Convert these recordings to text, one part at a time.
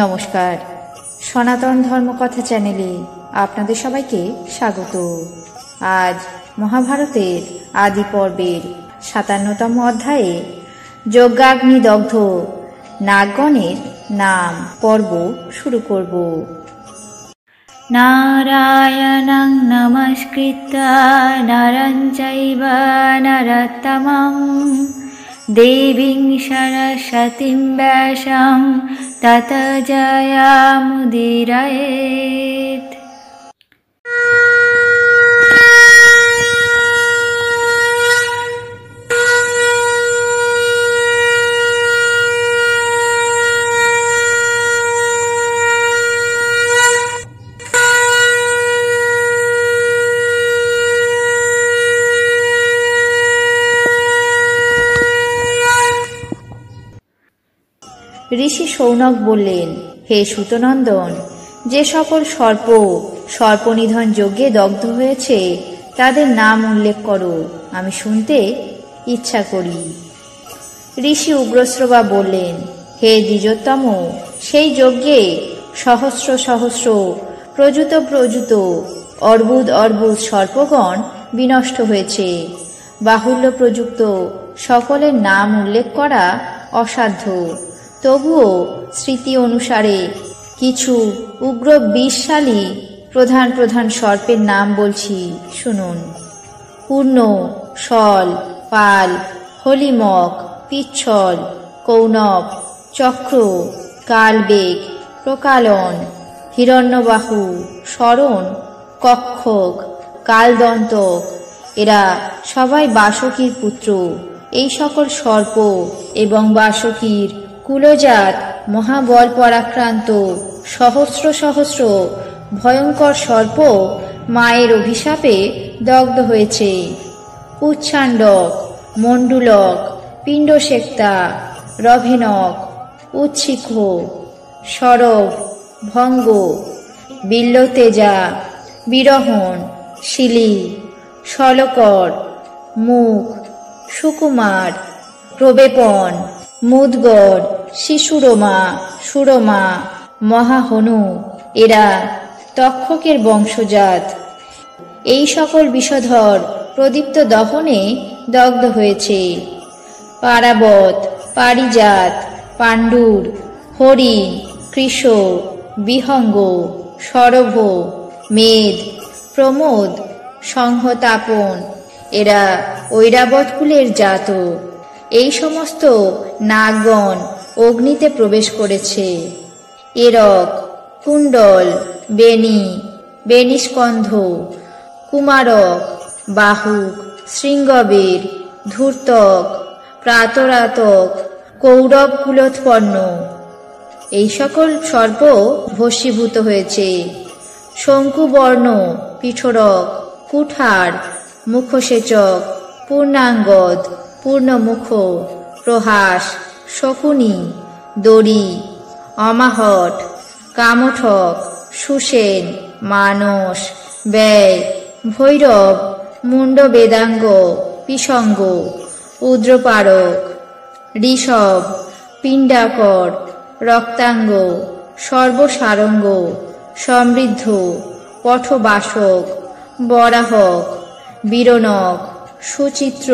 নমস্কার, সনাতন ধর্মকথা চ্যানেলে আপনাদের সবাইকে স্বাগত। আজ মহাভারতের আদি পর্বের ৫৭তম অধ্যায়ে যজ্ঞাগ্নি দগ্ধ নাগগণের নাম পর্ব শুরু করব। নারায়ণং নমস্কৃত্য নরং চৈব নরোত্তমং দেবীং সরস্বতীং ব্যাসং ততো জয়মুদীরয়েৎ। ঋষি শৌনক বললেন, হে সূতনন্দন, যে সকল সর্প সর্পনিধন যজ্ঞে দগ্ধ হয়েছে তাদের নাম উল্লেখ করো, আমি শুনতে ইচ্ছা করি। ঋষি উগ্রশ্রবা বললেন, হে দ্বিজোত্তম, সেই যজ্ঞে সহস্র সহস্র প্রযুত প্রযুত অর্বুদ অর্বুদ সর্পগণ বিনষ্ট হয়েছে। বাহুল্য প্রযুক্ত সকলের নাম উল্লেখ করা অসাধ্য, তবুও স্মৃতি অনুসারে কিছু উগ্র বিষশালী প্রধান প্রধান সর্পের নাম বলছি, শুনুন। পূর্ণ, শল, পাল, হলিমক, পিচ্ছল, কৌনব, চক্র, কালবেগ, প্রকালন, হিরণ্যবাহু, শরণ, কক্ষক, কালদন্তক, এরা সবাই বাসুকীর পুত্র। এই সকল সর্প এবং বাসুকীর কুলজাত মহাবল পরাক্রান্ত সহস্র সহস্র ভয়ঙ্কর সর্প মায়ের অভিশাপে দগ্ধ হয়েছে। উচ্ছাণ্ডক, মণ্ডুলক, পিণ্ডশেক্তা, রভেনক, উচ্ছিক, সরব, ভঙ্গ, বিল্লতেজা, বিরহণ, শিলি, শলকর, মুখ, সুকুমার, প্রবেপন, মুদগর, শিশুরমা, সুরমা, মহাহনু, এরা তক্ষকের বংশজাত। এই সকল বিষধর প্রদীপ্ত দহনে দগ্ধ হয়েছে। পারাবত, পারিজাত, পাণ্ডুর, হরিণ, কৃষ, বিহঙ্গ, সরভ, মেদ, প্রমোদ, সংহতাপন, এরা ঐরাবত কুলের জাত। এই সমস্ত নাগগণ অগ্নিতে প্রবেশ করেছে। এরক, কুণ্ডল, বেণী, বেণীস্কন্ধ, কুমারক, বাহুক, শৃঙ্গবের, ধূর্তক, প্রাতরাতক, কৌরব কুলোৎপন্ন, এই সকল সর্প ভস্মীভূত হয়েছে। শঙ্কুবর্ণ, পিঠরক, কুঠার, মুখসেচক, পূর্ণাঙ্গদ, পূর্ণমুখ, প্রহাস, শকুনি, দড়ি, অমাহট, কামঠক, সুসেন, মানস, ব্যয়, ভৈরব, মুণ্ড বেদাঙ্গ, পিসঙ্গ, উদ্রপারক, ঋষভ, পিণ্ডাকর, রক্তাঙ্গ, সর্বসারঙ্গ, সমৃদ্ধ, পঠবাসক, বরাহক, বীরনক, সুচিত্র,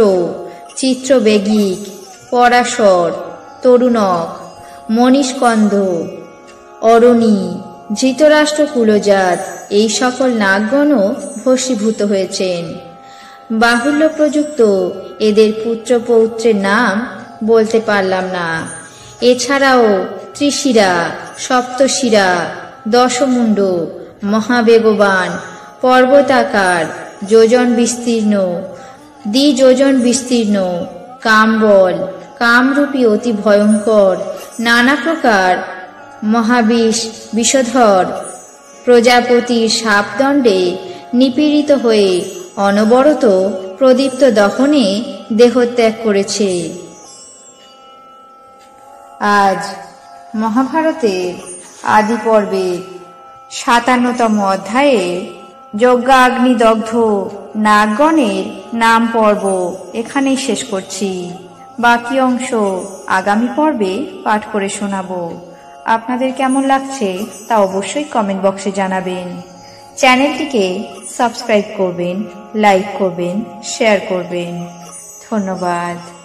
চিত্রবেগিক, পরাশর, তরুণক, মণিস্কন্ধ, অরণি, ধৃতরাষ্ট্র কুলজাত, এই সকল নাগগণও ভস্মীভূত হয়েছেন। বাহুল্য প্রযুক্ত এদের পুত্র পৌত্রের নাম বলতে পারলাম না। এছাড়াও ত্রিশিরা, সপ্তশিরা, দশমুণ্ড, মহাবেগবান, পর্বতাকার, যোজন বিস্তীর্ণ, দ্বিযোজন বিস্তীর্ণ, কামবল, কামরূপী অতি ভয়ঙ্কর, নানা প্রকার মহাবিষ বিষধর প্রজাপতির সাপদণ্ডে নিপীড়িত হয়ে অনবরত প্রদীপ্ত দহনে দেহত্যাগ করেছে। আজ মহাভারতের আদি পর্বের ৫৭তম অধ্যায়ে যজ্ঞাগ্নি দগ্ধ নাগগণের নাম পর্ব এখানেই শেষ করছি। বাকি অংশ আগামী পর্বে পাঠ করে শোনাবো। আপনাদের কেমন লাগছে তা অবশ্যই কমেন্ট বক্সে জানাবেন। চ্যানেলটিকে সাবস্ক্রাইব করবেন, লাইক করবেন, শেয়ার করবেন। ধন্যবাদ।